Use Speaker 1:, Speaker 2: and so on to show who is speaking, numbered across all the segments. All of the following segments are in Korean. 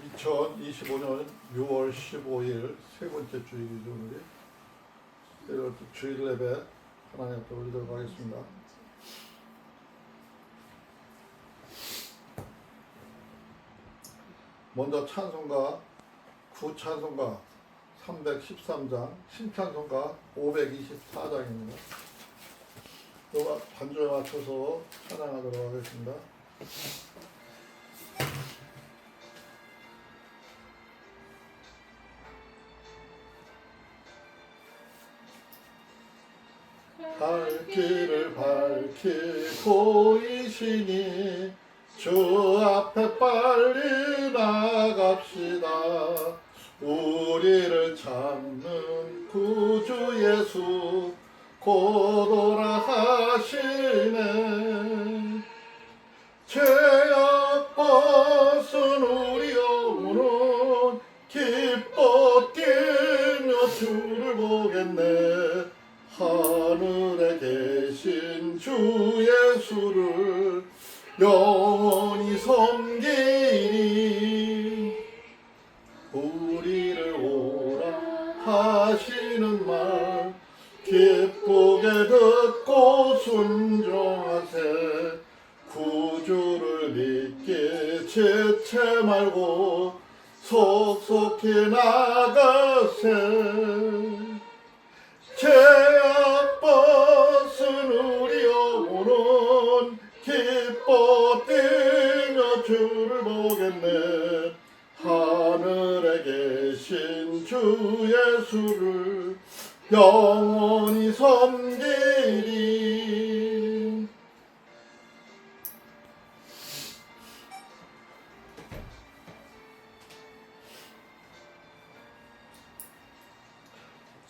Speaker 1: 2025년 6월 15일 세 번째 주일이죠. 오늘이. 이것도 주일 예배 하나님 앞에 올리도록 하겠습니다. 먼저 찬송가 구찬송가 313장, 신찬송가 524장입니다. 또 반주에 맞춰서 찬양하도록 하겠습니다. 갈 길을 밝히고 이시니 주 앞에 빨리 나갑시다. 우리를 찾는 구주 예수 곧 오라 하시네. 죄악 벗은 우리 영혼은 기뻐 뛰며 주를 보겠네. 하늘에 계신 주 예수를 영원히 섬기니 우리를 오라 하시는 말 기쁘게 듣고 순종하세. 구주를 믿기 지체 말고 속속히 나가세. 죄악 벗은 우리 영혼은 기뻐 뛰며 주를 보겠네. 하늘에 계신 주 예수를 영원히 섬기리.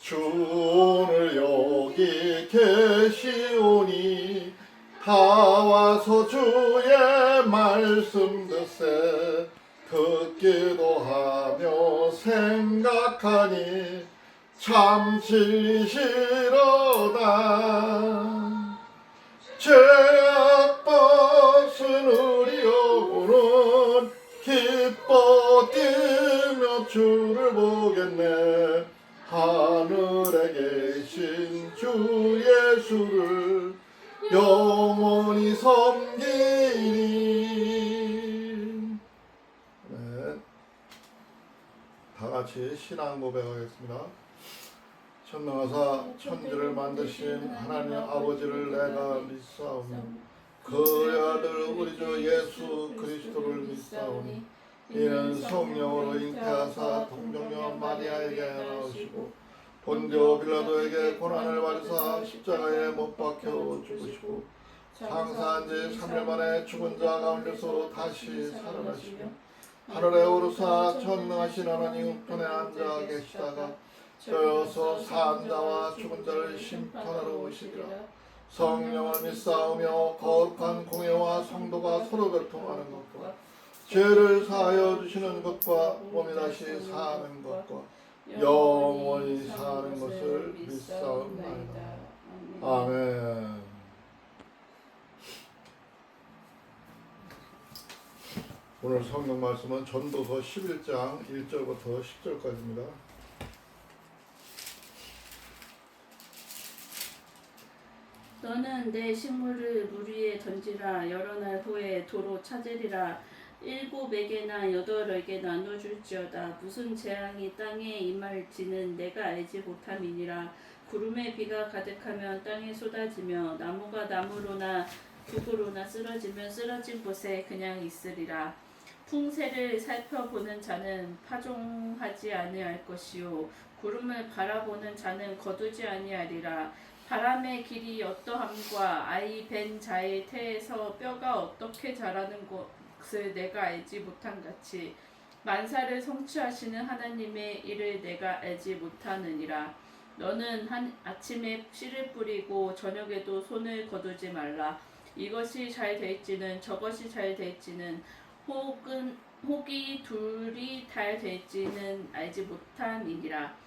Speaker 1: 주 오늘 여기 계시오니 다 와서 주의 말씀 듣세. 듣기도 하며 생각하니 참 진리시로다. 죄악 벗은 우리 영혼은 기뻐 뛰며 주를 보겠네. 하늘에 계신 주 예수를 영원히 섬기리. 네. 다 같이 신앙 고백하겠습니다. 전능하사 천지를 만드신 하나님 아버지를 내가 믿사오며 그의 아들 우리 주 예수 그리스도를 믿사오니 이는 성령으로 잉태하사 동정녀 마리아에게 나오시고 본디오 빌라도에게 고난을 받으사 십자가에 못 박혀 죽으시고 장사한 지 3일 만에 죽은 자 가운데서 다시 살아나시며 하늘에 오르사 전능하신 하나님 우편에 앉아 계시다가 저여서 산 자와 죽은 자를 심판하러 오시리라. 성령을 믿사오며 거룩한 공회와 성도가 서로 교통하는 것과 죄를 사하여 주시는 것과 몸이 다시 사는 것과 영원히 사는 것을 믿사옵나이다. 아멘. 오늘 성경 말씀은 전도서 11장 1절부터 10절까지입니다.
Speaker 2: 너는 내 식물을 물 위에 던지라. 여러 날 후에 도로 찾으리라. 7에게나 8에게 나눠줄지어다. 무슨 재앙이 땅에 임할지는 내가 알지 못함이니라. 구름에 비가 가득하면 땅에 쏟아지며 나무가 나무로나 북으로나 쓰러지면 쓰러진 곳에 그냥 있으리라. 풍세를 살펴보는 자는 파종하지 아니할 것이요 구름을 바라보는 자는 거두지 아니하리라. 바람의 길이 어떠함과 아이 벤 자의 태에서 뼈가 어떻게 자라는 것을 내가 알지 못한 같이 만사를 성취하시는 하나님의 일을 내가 알지 못하느니라. 너는 아침에 씨를 뿌리고 저녁에도 손을 거두지 말라. 이것이 잘 될지는 저것이 잘 될지는 혹이 둘이 잘 될지는 알지 못함이니라.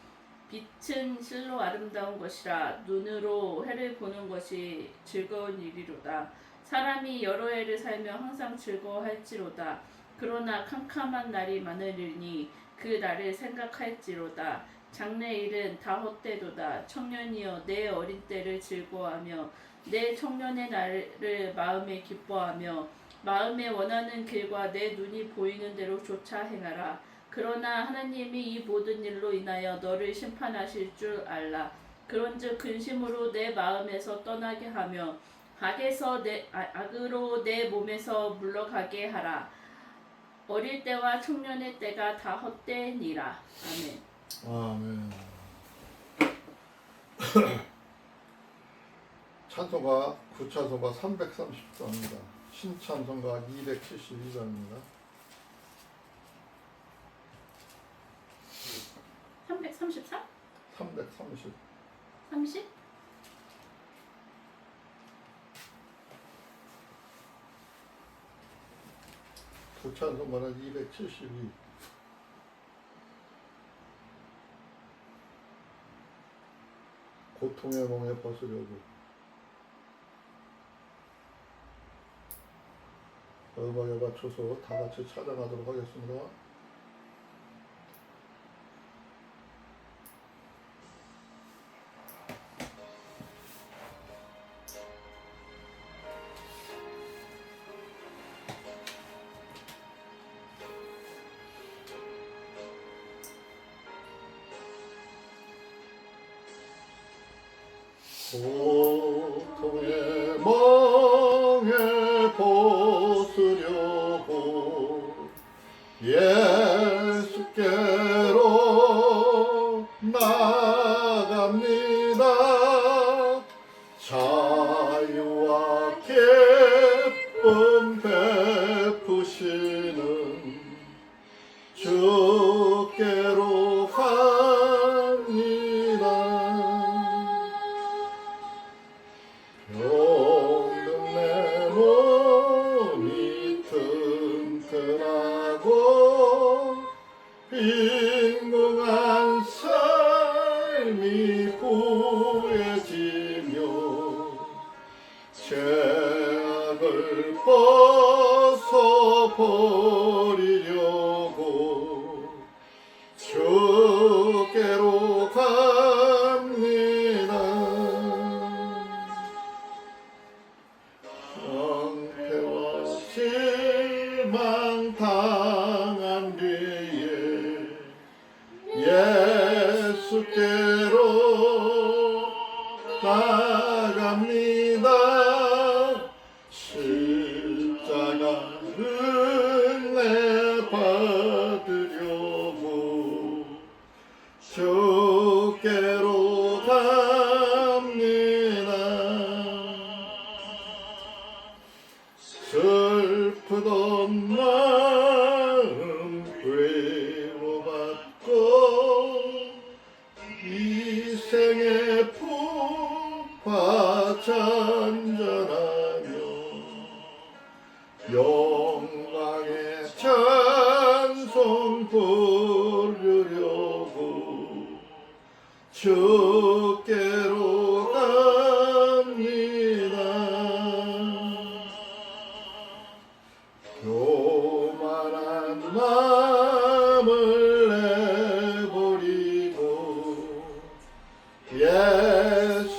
Speaker 2: 빛은 실로 아름다운 것이라. 눈으로 해를 보는 것이 즐거운 일이로다. 사람이 여러 해를 살며 항상 즐거워할지로다. 그러나 캄캄한 날이 많으리니 그 날을 생각할지로다. 장래일은 다 헛되도다. 청년이여 내 어린 때를 즐거워하며 내 청년의 날을 마음에 기뻐하며 마음에 원하는 길과 내 눈이 보이는 대로 쫓아 행하라. 그러나 하나님이 이 모든 일로 인하여 너를 심판하실 줄 알라. 그런즉 근심으로 내 마음에서 떠나게 하며 악으로 내 몸에서 물러가게 하라. 어릴 때와 청년의 때가 다 헛되니라. 아멘.
Speaker 1: 아멘. 찬송가 구찬송가 330장입니다. 신찬송가 272장입니다.
Speaker 2: 333?
Speaker 1: 330.
Speaker 2: 30?
Speaker 1: 구찬송가는 272. 고통의 몽에 벗으려고. 음악에 맞춰서 다 같이 찬양하도록 하겠습니다. 고통의 멍에 벗으려고 예수께로 나갑니다. 자유와 기쁨 베푸시는 주께로 갑니다. 병든 내 몸이 튼튼하고 빈궁한 삶이 부해지며 죄악을 벗어버리려고 주께로 갑니다. 황폐와 실망 당한 뒤에 예수께로 나갑니다. 십자가 은혜 받으려고 주께로 갑니다. 슬프던 마음 위로받고 이 생의 풍파 잔잔하며 영광의 찬송 부르려고 주께로 갑니다. 교만한 마음을 내버리고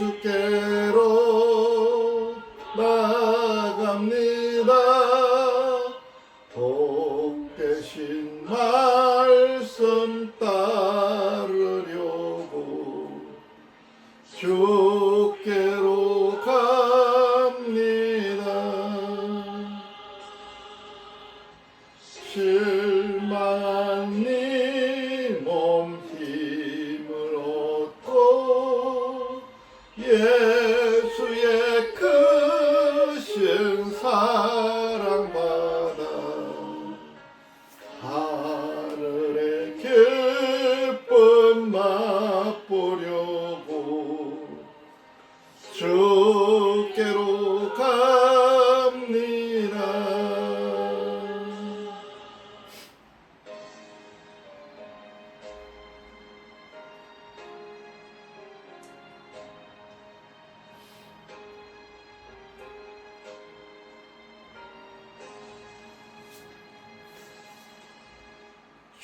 Speaker 1: 예수께로 나갑니다. 복되신 말씀 따르려고 주께로 갑니다. 실망한 네 몸 힘을 얻고 예수의 크신 사랑받아 하늘의 기쁨 맛보려고 주께로 갑니다.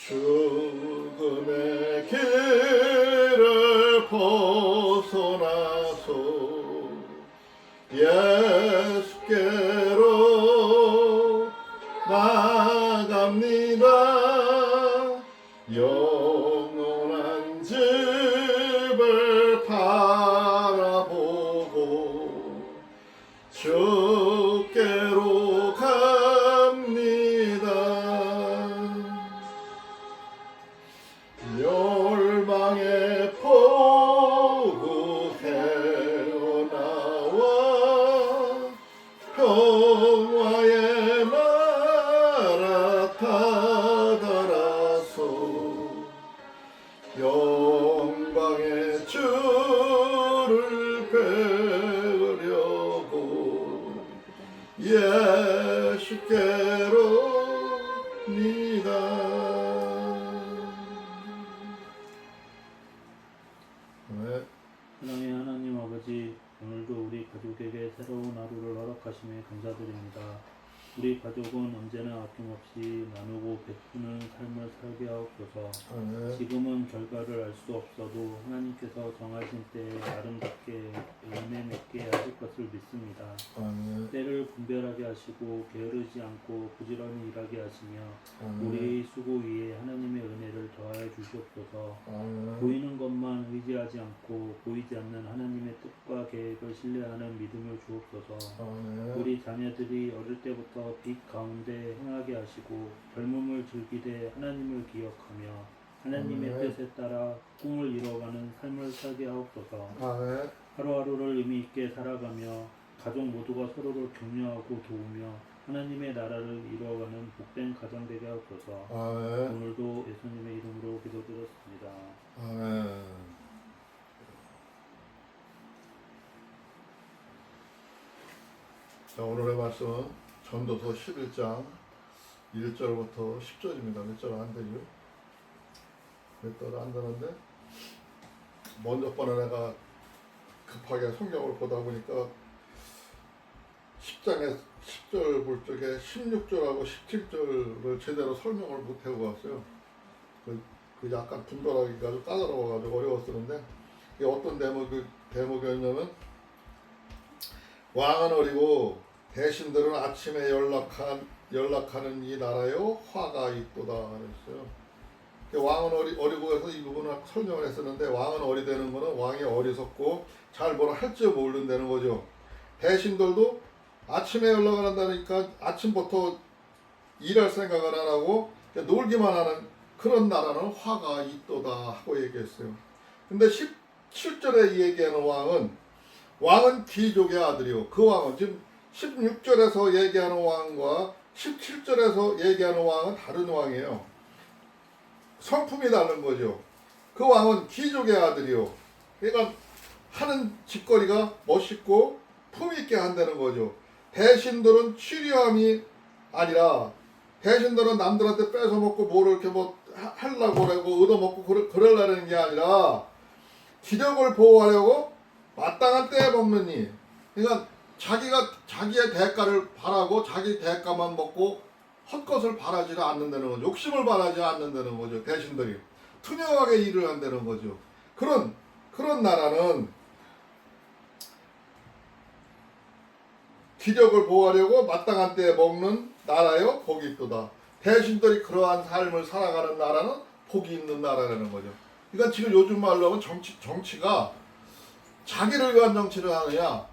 Speaker 1: 죽음의 길을 벗어나서 예수께로 나갑니다. 영원한 집을 바라보고 주께로 갑니다. 열방의 포구 헤어나와 평화의 나라 다다라서 영광의 주를 뵈려고 예수께로 니다.
Speaker 3: 사랑의 하나님 아버지, 오늘도 우리 가족에게 새로운 하루를 허락하심에 감사드립니다. 우리 가족은 언제나 아낌없이 나누고 베푸는 삶을 살게 하옵소서. 지금은 결과를 알 수 없어도 하나님께서 정하신 때에 아름답게 은혜 맺게 하실 것을 믿습니다. 때를 분별하게 하시고 게으르지 않고 부지런히 일하게 하시며 우리의 수고 위에 하나님의 은혜를 더하여 주시옵소서. 보이는 것만 의지하지 않고 보이지 않는 하나님의 뜻과 계획을 신뢰하는 믿음을 주옵소서. 우리 자녀들이 어릴 때부터 빛 가운데 행하게 하시고 젊음을 즐기되 하나님을 기억하며 하나님의 뜻에 따라 꿈을 이뤄가는 삶을 살게 하옵소서. 하루하루를 의미 있게 살아가며 가족 모두가 서로를 격려하고 도우며 하나님의 나라를 이루어가는 복된 가정 되게 하옵소서. 오늘도 예수님의 이름으로 기도드렸습니다.
Speaker 1: 자, 오늘의 말씀은 전도서 11장 1절부터 10절입니다. 몇 절 안 되죠? 몇 절 안 되는데 먼저 번에 내가 급하게 성경을 보다 보니까 10장에 10절 볼 적에 16절하고 17절을 제대로 설명을 못 해고 왔어요. 그 약간 분별하기가 좀 까다로워가지고 어려웠었는데 이게 어떤 대목이었냐면 왕은 어리고 대신들은 아침에 연락하는 이 나라요 화가 있도다 그랬어요. 왕은 어리고 해서 이 부분을 설명을 했었는데 왕은 어리다는 거는 왕이 어리석고 잘 뭐라 할지 모른다는 거죠. 대신들도 아침에 연락을 한다니까 아침부터 일할 생각을 안 하고 놀기만 하는 그런 나라는 화가 있도다 하고 얘기했어요. 근데 17절에 얘기하는 왕은 귀족의 아들이요. 그 왕은 지금 16절에서 얘기하는 왕과 17절에서 얘기하는 왕은 다른 왕이에요. 성품이 다른 거죠. 그 왕은 귀족의 아들이요. 그러니까 하는 짓거리가 멋있고 품있게 한다는 거죠. 대신들은 취리함이 아니라 대신들은 남들한테 뺏어먹고 뭐를 이렇게 뭐 하려고 그러고 얻어먹고 그러려는 게 아니라 기력을 보호하려고 마땅한 때에 먹는 이. 그러니까 자기의 대가를 바라고 자기 대가만 먹고 헛것을 바라지 않는다는 거죠. 욕심을 바라지 않는다는 거죠. 대신들이 투명하게 일을 한다는 거죠. 그런 나라는 기력을 보호하려고 마땅한 때에 먹는 나라요 복이 있도다. 대신들이 그러한 삶을 살아가는 나라는 복이 있는 나라라는 거죠. 그러니까 지금 요즘 말로 하면 정치가 자기를 위한 정치를 하느냐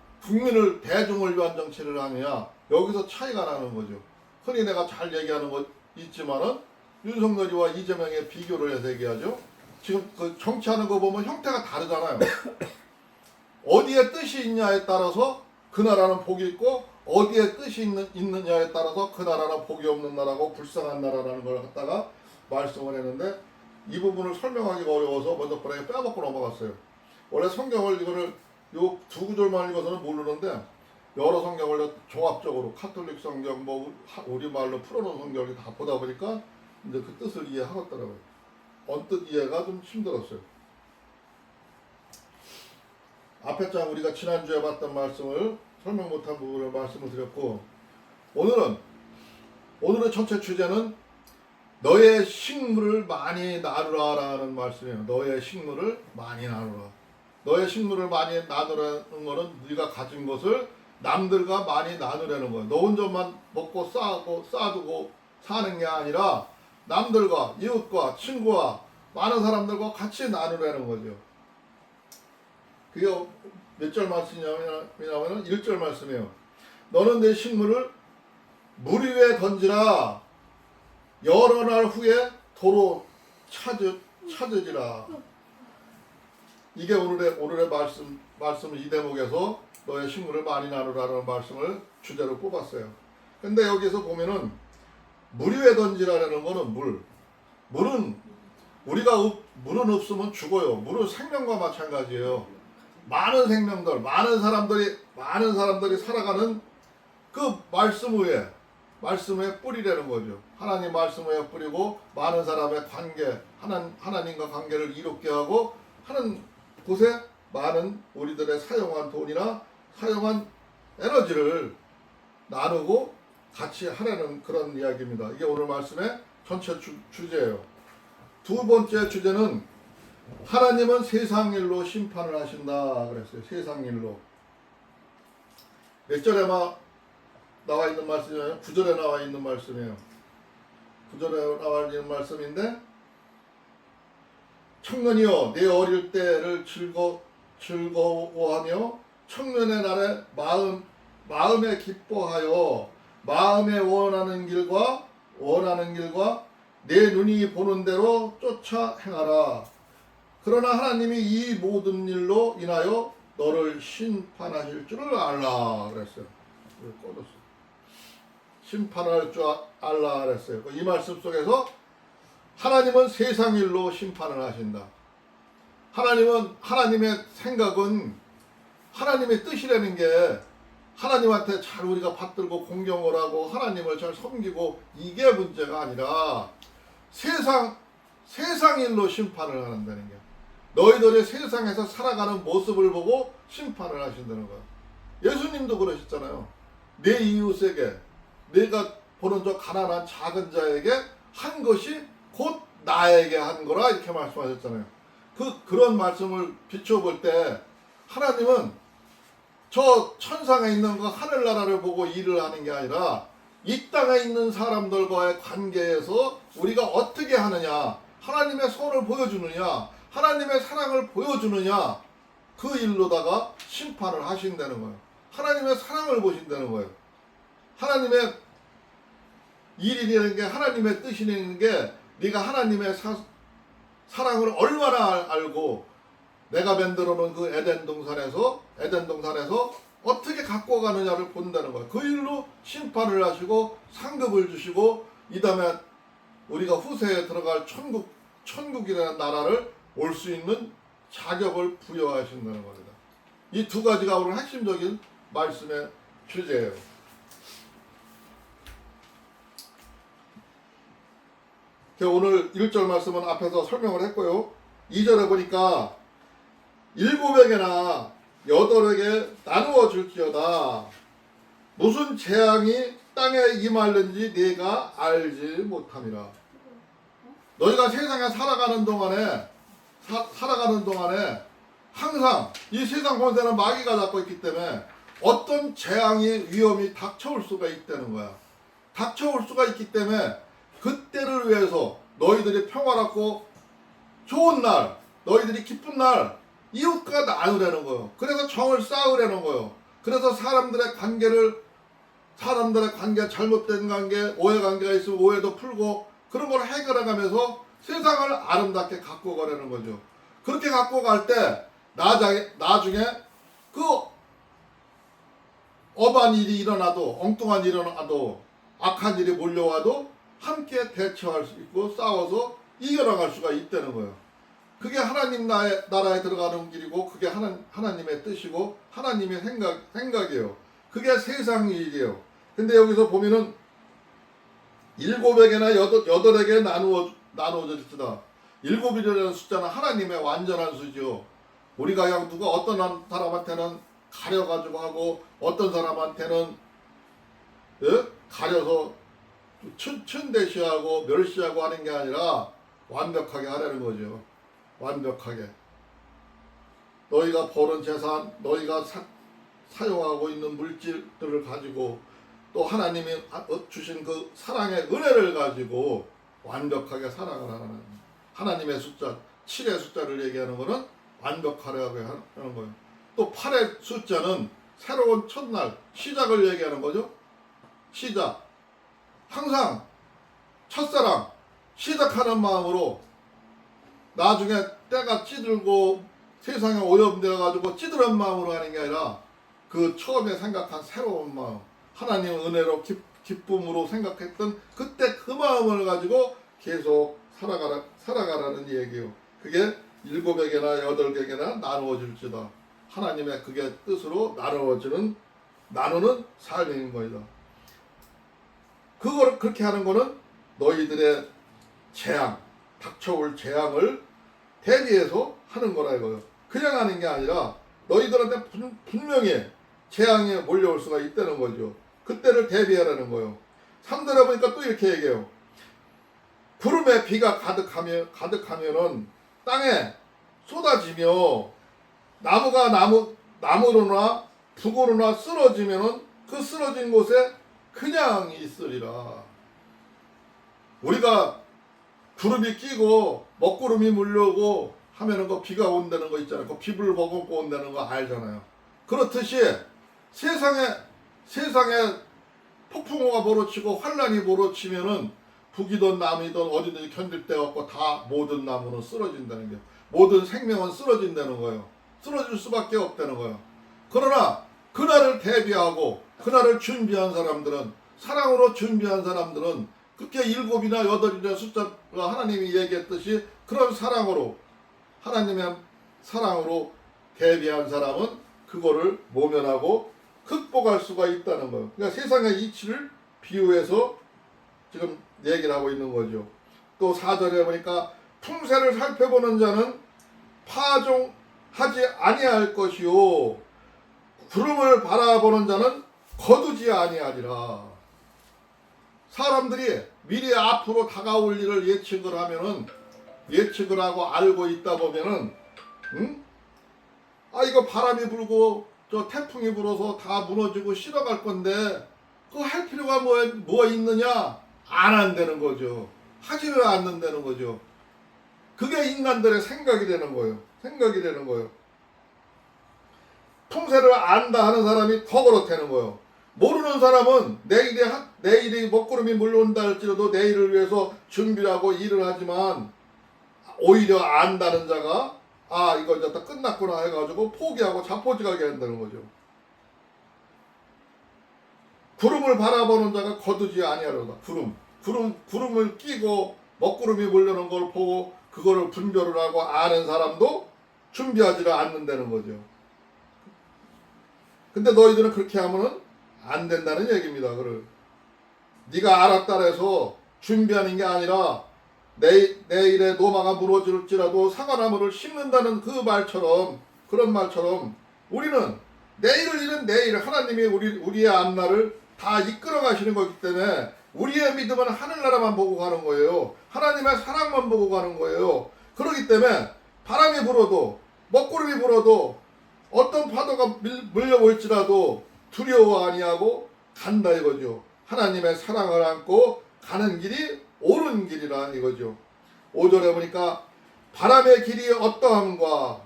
Speaker 1: 대중을 위한 정치를 하느냐 여기서 차이가 나는 거죠. 흔히 내가 잘 얘기하는 거 있지만은 윤석열이와 이재명의 비교를 해서 얘기하죠. 지금 그 정치하는 거 보면 형태가 다르잖아요. 어디에 뜻이 있냐에 따라서 그 나라는 복이 있고 어디에 뜻이 있느냐에 따라서 그 나라는 복이 없는 나라고 불쌍한 나라라는 걸 갖다가 말씀을 했는데 이 부분을 설명하기가 어려워서 먼저 번에 빼먹고 넘어갔어요. 원래 성경을 이거를 요 두 구절만 읽어서는 모르는데 여러 성경을 종합적으로 카톨릭 성경 뭐 우리말로 풀어놓은 성경을 다 보다 보니까 이제 그 뜻을 이해하겠더라고요. 언뜻 이해가 좀 힘들었어요. 앞에 장 우리가 지난주에 봤던 말씀을 설명 못한 부분을 말씀을 드렸고 오늘의 전체 주제는 너의 식물을 많이 나누라라는 말씀이에요. 너의 식물을 많이 나누라. 너의 식물을 많이 나누라는 거는 네가 가진 것을 남들과 많이 나누려는 거예요. 너 혼자만 먹고 쌓아두고 사는 게 아니라 남들과 이웃과 친구와 많은 사람들과 같이 나누려는 거죠. 그게 몇 절 말씀이냐면 1절 말씀이에요. 너는 내 식물을 물 위에 던지라. 여러 날 후에 도로 찾으리라. 이게 오늘의 말씀을 이 대목에서 너의 식물을 많이 나누라는 말씀을 주제로 뽑았어요. 근데 여기서 보면은 물 위에 던지라는 거는 물은 물은 없으면 죽어요. 물은 생명과 마찬가지예요. 많은 생명들, 많은 사람들이 살아가는 그 말씀의 뿌리라는 거죠. 하나님 말씀의 뿌리고 많은 사람의 관계, 하나님과 관계를 이롭게 하고 하는 곳에 많은 우리들의 사용한 돈이나 사용한 에너지를 나누고 같이 하라는 그런 이야기입니다. 이게 오늘 말씀의 전체 주제예요. 두 번째 주제는 하나님은 세상 일로 심판을 하신다 그랬어요. 세상 일로. 몇 절에 나와 있는 말씀이에요? 9절에 나와 있는 말씀이에요. 9절에 나와 있는 말씀인데, 청년이여 내 어릴 때를 즐거워하며 청년의 날에 마음에 기뻐하여 마음에 원하는 길과 내 눈이 보는 대로 쫓아 행하라. 그러나 하나님이 이 모든 일로 인하여 너를 심판하실 줄을 알라 그랬어요. 심판할 줄 알라 그랬어요. 이 말씀 속에서 하나님은 세상 일로 심판을 하신다. 하나님의 생각은 하나님의 뜻이라는 게 하나님한테 잘 우리가 받들고 공경을 하고 하나님을 잘 섬기고 이게 문제가 아니라 세상 일로 심판을 한다는 게, 너희들의 세상에서 살아가는 모습을 보고 심판을 하신다는 거야. 예수님도 그러셨잖아요. 내 이웃에게, 내가 보는 저 가난한 작은 자에게 한 것이 곧 나에게 한 거라 이렇게 말씀하셨잖아요. 그런 말씀을 비춰볼 때 하나님은 저 천상에 있는 그 하늘나라를 보고 일을 하는 게 아니라 이 땅에 있는 사람들과의 관계에서 우리가 어떻게 하느냐, 하나님의 손을 보여주느냐, 하나님의 사랑을 보여주느냐, 그 일로다가 심판을 하신다는 거예요. 하나님의 사랑을 보신다는 거예요. 하나님의 일이라는 게, 하나님의 뜻이라는 게 네가 하나님의 사랑을 얼마나 알고 내가 만들어 놓은 그 에덴 동산에서 어떻게 갖고 가느냐를 본다는 거예요. 그 일로 심판을 하시고 상급을 주시고 이 다음에 우리가 후세에 들어갈 천국이라는 나라를 올 수 있는 자격을 부여하신다는 겁니다. 이 두 가지가 오늘 핵심적인 말씀의 주제예요. 오늘 1절 말씀은 앞에서 설명을 했고요. 2절에 보니까 7에게나 8에게 나누어 줄지어다. 무슨 재앙이 땅에 임하는지 네가 알지 못함이라. 너희가 세상에 살아가는 동안에 항상 이 세상 권세는 마귀가 잡고 있기 때문에 어떤 재앙이 위험이 닥쳐올 수가 있다는 거야. 닥쳐올 수가 있기 때문에 그때를 위해서 너희들이 평화롭고 좋은 날, 너희들이 기쁜 날 이웃과 나누려는 거예요. 그래서 정을 쌓으려는 거예요. 그래서 사람들의 관계, 잘못된 관계, 오해 관계가 있으면 오해도 풀고 그런 걸 해결해가면서 세상을 아름답게 갖고 가려는 거죠. 그렇게 갖고 갈 때 나중에 그 엄한 일이 일어나도, 엉뚱한 일이 일어나도, 악한 일이 몰려와도 함께 대처할 수 있고 싸워서 이겨나갈 수가 있다는 거예요. 그게 하나님 나라에 들어가는 길이고 그게 하나님의 뜻이고 하나님의 생각이에요. 그게 세상 일이에요. 근데 여기서 보면은 7에게나 8에게 나누어질지다. 7이라는 숫자는 하나님의 완전한 수죠. 우리가 그냥 누가 어떤 사람한테는 가려가지고 하고 어떤 사람한테는 가려서 천대시하고 멸시하고 하는 게 아니라 완벽하게 하라는 거죠. 완벽하게. 너희가 버는 재산, 너희가 사용하고 있는 물질들을 가지고 또 하나님이 주신 그 사랑의 은혜를 가지고 완벽하게 살아가라는 하나님의 숫자 7의 숫자를 얘기하는 것은 완벽하라고 하는 거예요. 또 8의 숫자는 새로운 첫날 시작을 얘기하는 거죠. 시작. 항상 첫사랑 시작하는 마음으로 나중에 때가 찌들고 세상에 오염되어 가지고 찌들은 마음으로 하는 게 아니라 그 처음에 생각한 새로운 마음, 하나님 은혜로 기쁨으로 생각했던 그때 그 마음을 가지고 계속 살아가라는 얘기예요. 그게 7에게나 8에게나 나누어질지다. 하나님의 그게 뜻으로 나누는 삶인 거이다. 그걸 그렇게 하는 거는 너희들의 재앙, 닥쳐올 재앙을 대비해서 하는 거라 이거예요. 그냥 하는 게 아니라 너희들한테 분명히 재앙이 몰려올 수가 있다는 거죠. 그때를 대비하라는 거예요. 3절에 보니까 또 이렇게 얘기해요. 구름에 비가 가득하면은 땅에 쏟아지며 나무가 나무로나 북으로나 쓰러지면은 그 쓰러진 곳에 그냥 있으리라. 우리가 구름이 끼고 먹구름이 물려오고 하면은 그 비가 온다는 거 있잖아요. 그 비를 머금고 온다는 거 알잖아요. 그렇듯이 세상에 폭풍우가 몰아치고 환란이 몰아치면은 북이든 남이든 어디든 견딜 데가 없고 다 모든 나무는 쓰러진다는 거예요. 모든 생명은 쓰러진다는 거예요. 쓰러질 수밖에 없다는 거예요. 그러나 그날을 대비하고 그날을 준비한 사람들은 사랑으로 준비한 사람들은 그렇게 7이나 8이나 숫자가 하나님이 얘기했듯이 그런 사랑으로 하나님의 사랑으로 대비한 사람은 그거를 모면하고 극복할 수가 있다는 거예요. 그러니까 세상의 이치를 비유해서 지금 얘기를 하고 있는 거죠. 또 4절에 보니까 풍세를 살펴보는 자는 파종하지 아니할 것이요 구름을 바라보는 자는 거두지 아니하리라. 사람들이 미래 앞으로 다가올 일을 예측을 하고 알고 있다 보면은 이거 바람이 불고 저 태풍이 불어서 다 무너지고 실어갈 건데 그거 할 필요가 뭐 있느냐? 안 한다는 거죠. 하지를 않는다는 거죠. 그게 인간들의 생각이 되는 거예요. 풍세를 안다 하는 사람이 더 그렇다는 거예요. 모르는 사람은 내일이 먹구름이 물러온다 할지라도 내일을 위해서 준비를 하고 일을 하지만 오히려 안다는 자가 이거 이제 다 끝났구나 해가지고 포기하고 자포지가게 한다는 거죠. 구름을 바라보는 자가 거두지 아니하리로다. 구름을 끼고 먹구름이 몰려오는 걸 보고 그거를 분별을 하고 아는 사람도 준비하지를 않는다는 거죠. 근데 너희들은 그렇게 하면은 안 된다는 얘기입니다. 네가 알았다 해서 준비하는 게 아니라 내일에 노마가 무너질지라도 사과나무를 심는다는 그런 말처럼 우리는 내일을 잃은 내일 하나님이 우리의 앞날을 다 이끌어 가시는 거기 때문에 우리의 믿음은 하늘나라만 보고 가는 거예요. 하나님의 사랑만 보고 가는 거예요. 그렇기 때문에 바람이 불어도 먹구름이 불어도 어떤 파도가 물려올지라도 두려워 아니하고 간다 이거죠. 하나님의 사랑을 안고 가는 길이 옳은 길이라 이거죠. 5절에 보니까 바람의 길이 어떠함과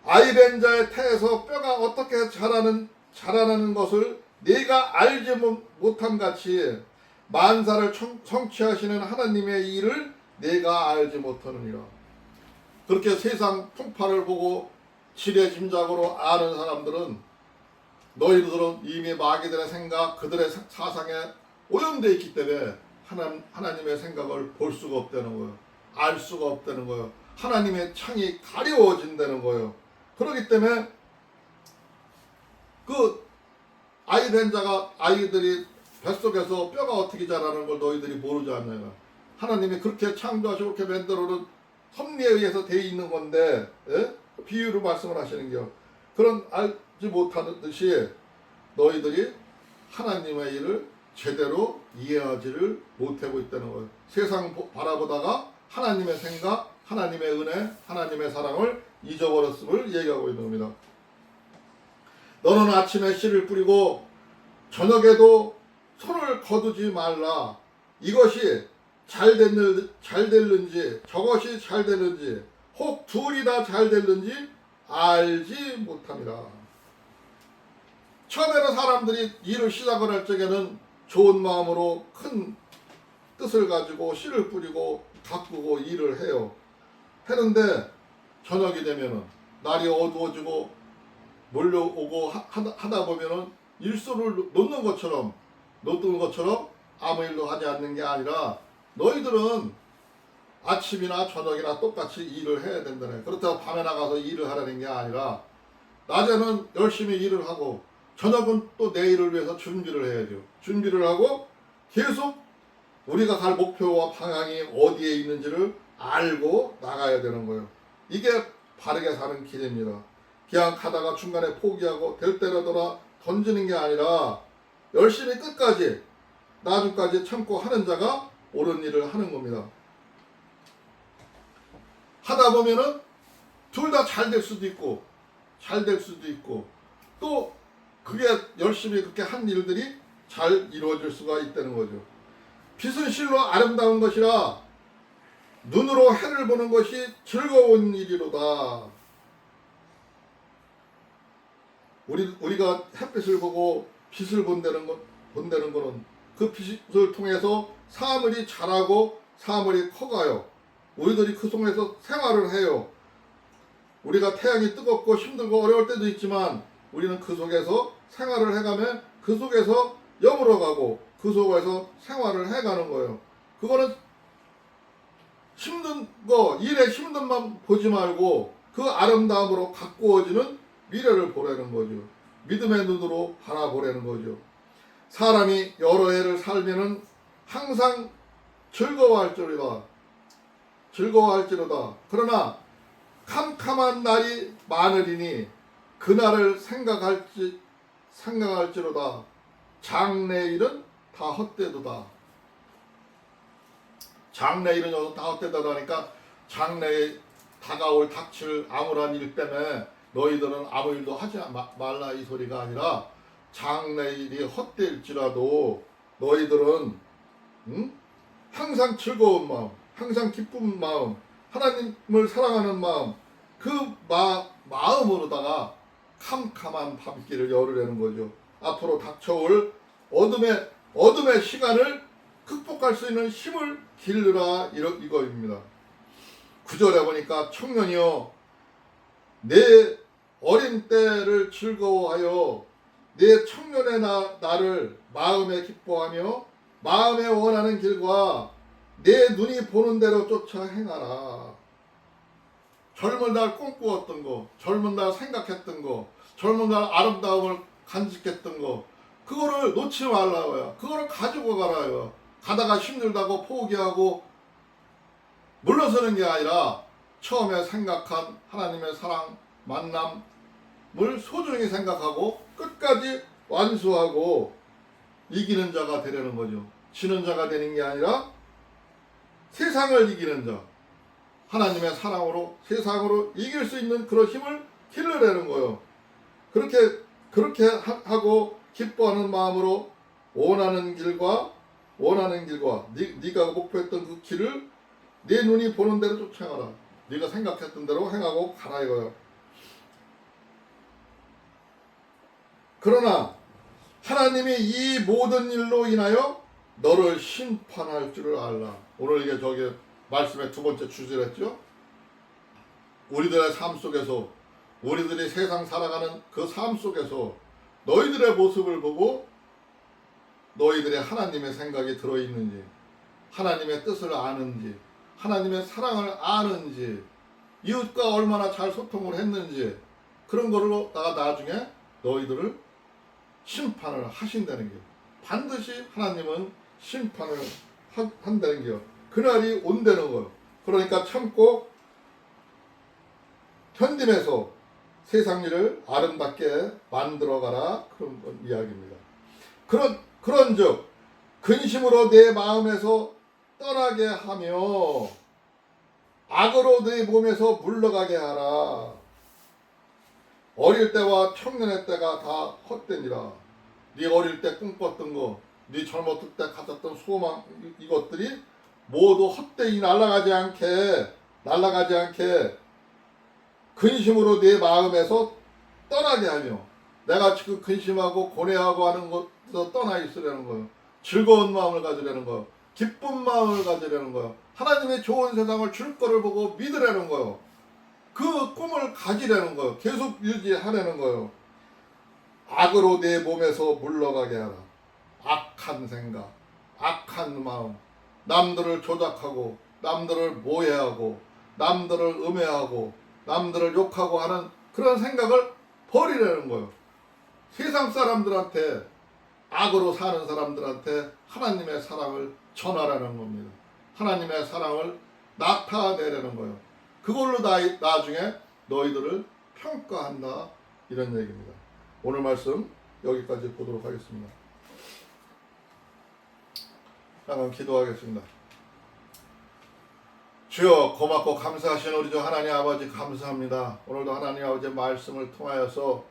Speaker 1: 아이 된 자의 태에서 뼈가 어떻게 자라나는 것을 네가 알지 못함 같이 만사를 성취하시는 하나님의 일을 네가 알지 못하느니라. 그렇게 세상 풍파를 보고 지레짐작으로 아는 사람들은 너희들은 이미 마귀들의 생각, 그들의 사상에 오염되어 있기 때문에 하나님의 생각을 볼 수가 없다는 거예요. 알 수가 없다는 거예요. 하나님의 창이 가려워진다는 거예요. 그렇기 때문에 그 아이 된 자가 아이들이 뱃속에서 뼈가 어떻게 자라는 걸 너희들이 모르지 않느냐. 하나님이 그렇게 창조하시고 그렇게 만들어는 섭리에 의해서 되어 있는 건데 비유로 말씀을 하시는 겨. 그런 알지 못하는 듯이 너희들이 하나님의 일을 제대로 이해하지를 못하고 있다는 거예요. 세상 바라보다가 하나님의 생각, 하나님의 은혜, 하나님의 사랑을 잊어버렸음을 얘기하고 있는 겁니다. 너는 아침에 씨를 뿌리고 저녁에도 손을 거두지 말라. 이것이 잘 됐는지 저것이 잘 됐는지 혹 둘이 다 잘 됐는지 알지 못합니다. 처음에는 사람들이 일을 시작을 할 적에는 좋은 마음으로 큰 뜻을 가지고 씨를 뿌리고 가꾸고 일을 해요. 했는데 저녁이 되면은 날이 어두워지고 몰려오고 하다 보면은 일손을 놓는 것처럼 아무 일도 하지 않는 게 아니라 너희들은 아침이나 저녁이나 똑같이 일을 해야 된다네. 그렇다고 밤에 나가서 일을 하라는 게 아니라 낮에는 열심히 일을 하고 저녁은 또 내일을 위해서 준비를 해야죠. 준비를 하고 계속 우리가 갈 목표와 방향이 어디에 있는지를 알고 나가야 되는 거예요. 이게 바르게 사는 길입니다. 그냥 가다가 중간에 포기하고 될 대로 돌아 던지는 게 아니라 열심히 끝까지 나중까지 참고 하는 자가 옳은 일을 하는 겁니다. 하다 보면은 둘 다 잘 될 수도 있고 잘 될 수도 있고 또 그게 열심히 그렇게 한 일들이 잘 이루어질 수가 있다는 거죠. 빛은 실로 아름다운 것이라 눈으로 해를 보는 것이 즐거운 일이로다. 우리가 햇빛을 보고 빛을 본다는 거는 그 빛을 통해서 사물이 자라고 사물이 커가요. 우리들이 그 속에서 생활을 해요. 우리가 태양이 뜨겁고 힘들고 어려울 때도 있지만 우리는 그 속에서 생활을 해가면 그 속에서 여물어가고 그 속에서 생활을 해가는 거예요. 그거는 힘든 거, 일에 힘든 만 보지 말고 그 아름다움으로 가꾸어지는 미래를 보라는 거죠. 믿음의 눈으로 바라보라는 거죠. 사람이 여러 해를 살면은 항상 즐거워할지로다. 그러나 캄캄한 날이 많으리니 그날을 생각할지로다. 장래일은 다 헛되도다. 장래일은 여기서 다 헛되다라니까 장래에 다가올 닥칠 암울한 일 때문에 너희들은 아무 일도 하지 말라 이 소리가 아니라 장래일이 헛될지라도 너희들은 항상 즐거운 마음, 항상 기쁜 마음, 하나님을 사랑하는 마음, 그 마음으로다가 캄캄한 밤길을 열으려는 거죠. 앞으로 닥쳐올 어둠의 시간을 극복할 수 있는 힘을 기르라 이거입니다. 9절에 보니까 청년이여 내 어린 때를 즐거워하여 내 청년의 나를 마음에 기뻐하며 마음에 원하는 길과 내 눈이 보는 대로 쫓아 행하라. 젊은 날 꿈꾸었던 거, 젊은 날 생각했던 거, 젊은 날 아름다움을 간직했던 거, 그거를 놓지 말라고요. 그거를 가지고 가라요. 가다가 힘들다고 포기하고 물러서는 게 아니라 처음에 생각한 하나님의 사랑, 만남을 소중히 생각하고 끝까지 완수하고 이기는 자가 되려는 거죠. 지는 자가 되는 게 아니라 세상을 이기는 자, 하나님의 사랑으로 세상으로 이길 수 있는 그런 힘을 길러내는 거예요. 그렇게 하고 기뻐하는 마음으로 원하는 길과 네가 목표했던 그 길을 네 눈이 보는 대로 쫓아가라. 네가 생각했던 대로 행하고 가라 이거예요. 그러나 하나님이 이 모든 일로 인하여 너를 심판할 줄을 알라. 오늘 이게 저기 말씀의 두 번째 주제랬죠. 우리들의 삶 속에서 우리들이 세상 살아가는 그 삶 속에서 너희들의 모습을 보고 너희들의 하나님의 생각이 들어있는지, 하나님의 뜻을 아는지, 하나님의 사랑을 아는지, 이웃과 얼마나 잘 소통을 했는지 그런 거로 나중에 너희들을 심판을 하신다는 게 반드시 하나님은 심판을 한다는 게요. 그날이 온다는 거예요. 그러니까 참고 견디면서 세상 일을 아름답게 만들어가라 그런 이야기입니다. 그런즉 근심으로 내 마음에서 떠나게 하며 악으로 내 몸에서 물러가게 하라. 어릴 때와 청년의 때가 다 헛되니라. 네 어릴 때 꿈꿨던 거, 네 젊었을 때 가졌던 소망, 이것들이 모두 헛되이 날아가지 않게 근심으로 네 마음에서 떠나게 하며, 내가 지금 근심하고 고뇌하고 하는 것에서 떠나 있으려는 거예요. 즐거운 마음을 가지려는 거예요. 기쁜 마음을 가지려는 거예요. 하나님의 좋은 세상을 줄 거를 보고 믿으려는 거예요. 그 꿈을 가지려는 거예요. 계속 유지하려는 거예요. 악으로 내 몸에서 물러가게 하라. 악한 생각, 악한 마음, 남들을 조작하고 남들을 모해하고 남들을 음해하고 남들을 욕하고 하는 그런 생각을 버리려는 거예요. 세상 사람들한테, 악으로 사는 사람들한테 하나님의 사랑을 전하라는 겁니다. 하나님의 사랑을 나타내려는 거예요. 그걸로 나중에 너희들을 평가한다, 이런 얘기입니다. 오늘 말씀 여기까지 보도록 하겠습니다. 한번 기도하겠습니다. 주여, 고맙고 감사하신 우리 주 하나님 아버지, 감사합니다. 오늘도 하나님 아버지의 말씀을 통하여서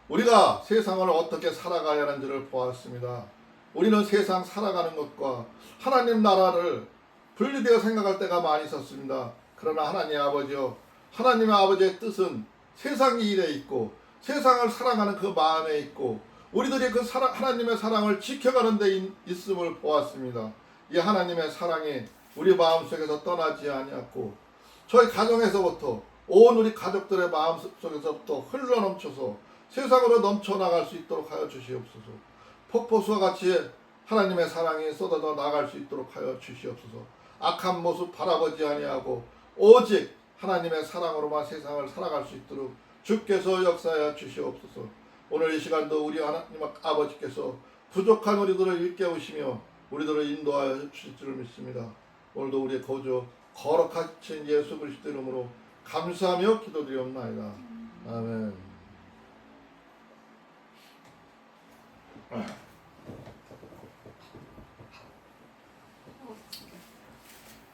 Speaker 1: 우리가 세상을 어떻게 살아가야 하는지를 보았습니다. 우리는 세상 살아가는 것과 하나님 나라를 분리되어 생각할 때가 많이 있었습니다. 그러나 하나님 아버지요, 하나님의 아버지의 뜻은 세상 일에 있고 세상을 사랑하는 그 마음에 있고 우리들이 그 하나님의 사랑을 지켜가는 데 있음을 보았습니다. 이 하나님의 사랑이 우리 마음속에서 떠나지 아니하고 저희 가정에서부터 온 우리 가족들의 마음속에서부터 흘러넘쳐서 세상으로 넘쳐나갈 수 있도록 하여 주시옵소서. 폭포수와 같이 하나님의 사랑이 쏟아져 나갈 수 있도록 하여 주시옵소서. 악한 모습 바라보지 아니하고 오직 하나님의 사랑으로만 세상을 살아갈 수 있도록 주께서 역사하여 주시옵소서. 오늘 이 시간도 우리 하나님 아버지께서 부족한 우리들을 일깨우시며 우리들을 인도하여 주실 줄을 믿습니다. 오늘도 우리의 거저 거룩하신 예수 그리스도 이름으로 감사하며 기도드리옵나이다. 아멘.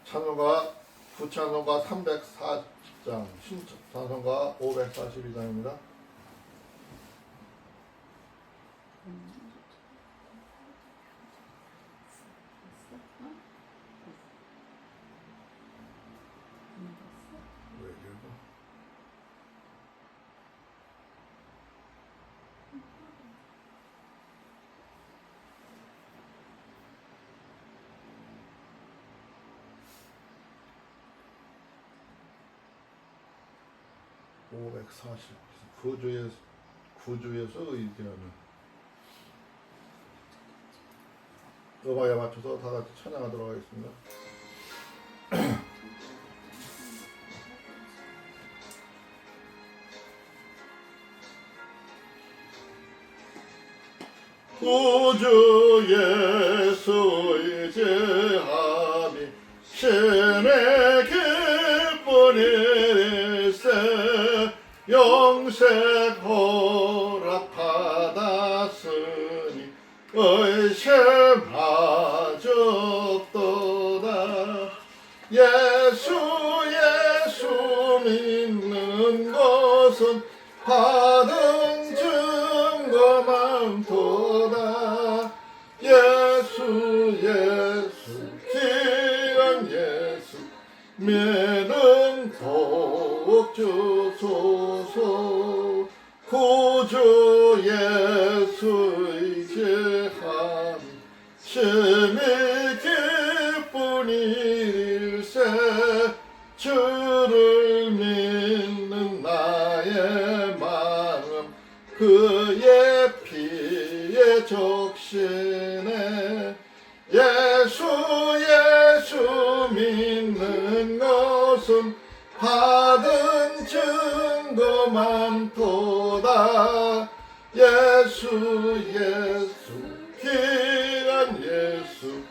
Speaker 1: 찬송가 구찬송가 340장, 신찬송가 542장입니다. 구주에서 의지하는 음악에 맞춰서 다 같이 찬양하도록 하겠습니다. 구주 예수 의지함이 신의 기쁜 일일세 영생 허락받았으니 의심하셨도다. 예수 믿는 것은 받은 증거 많도다. 예수 귀한 예수 믿음 더욱 주소서. 구주 예수 의지함 심히 기쁜 일일세 주를 믿는 나의 마음 그의 피에 적시네. 예수 믿는 것은 받은 증거 많도다. 예수 귀한 예수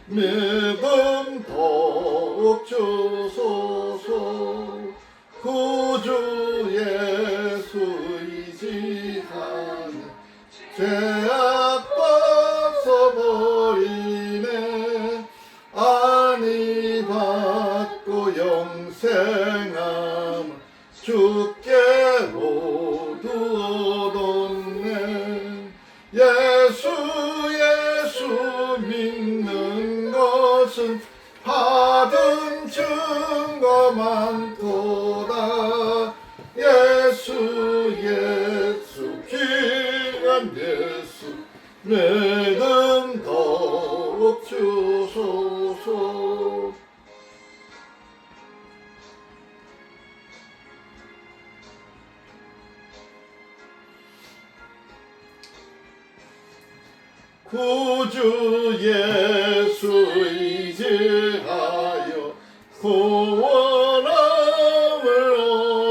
Speaker 1: 믿음 더욱 주소서. 구주 예수 의지하는 죄악 벗어버리네. 것은 받은 증거만 도다. 예수 예수 귀한 예수 믿음 더욱 주소서. 구주 예수 의지하여 구원함을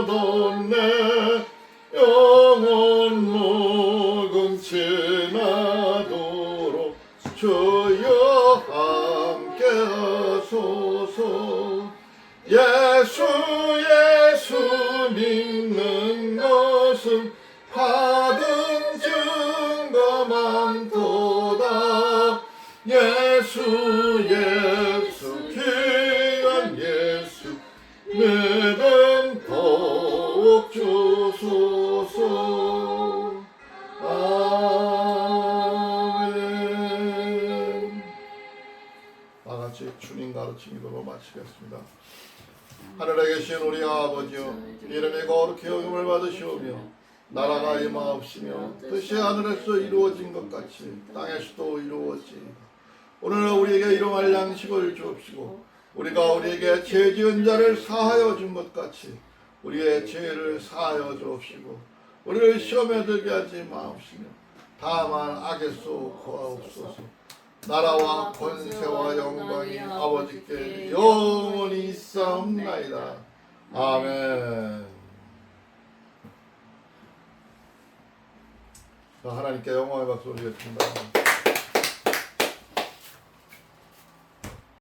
Speaker 1: 얻었네. 영원 무궁치 나도록 주여 함께 하소서. 예수 예수 믿는 것은 받은 증거만 도다. 예수 예수 귀한 예수 믿음 더욱 주소서. 아멘. 다같이 주님 가르침 기도로 마치겠습니다. 하늘에 계신 우리 아버지여, 이름이 거룩히 여김을 받으시오며 나라가 임하옵시며 뜻이 하늘에서 이루어진 것 같이 땅에서도 이루어지이다. 오늘 우리에게 일용할 양식을 주옵시고 우리가 우리에게 죄 지은 자를 사하여 준 것 같이 우리의 죄를 사하여 주옵시고 우리를 시험에 들게 하지 마옵시며 다만 악에서 구하옵소서. 나라와 권세와 영광이 아버지께 영원히 있사옵나이다. 아멘. 하나님께 영광의 박수 올리겠습니다.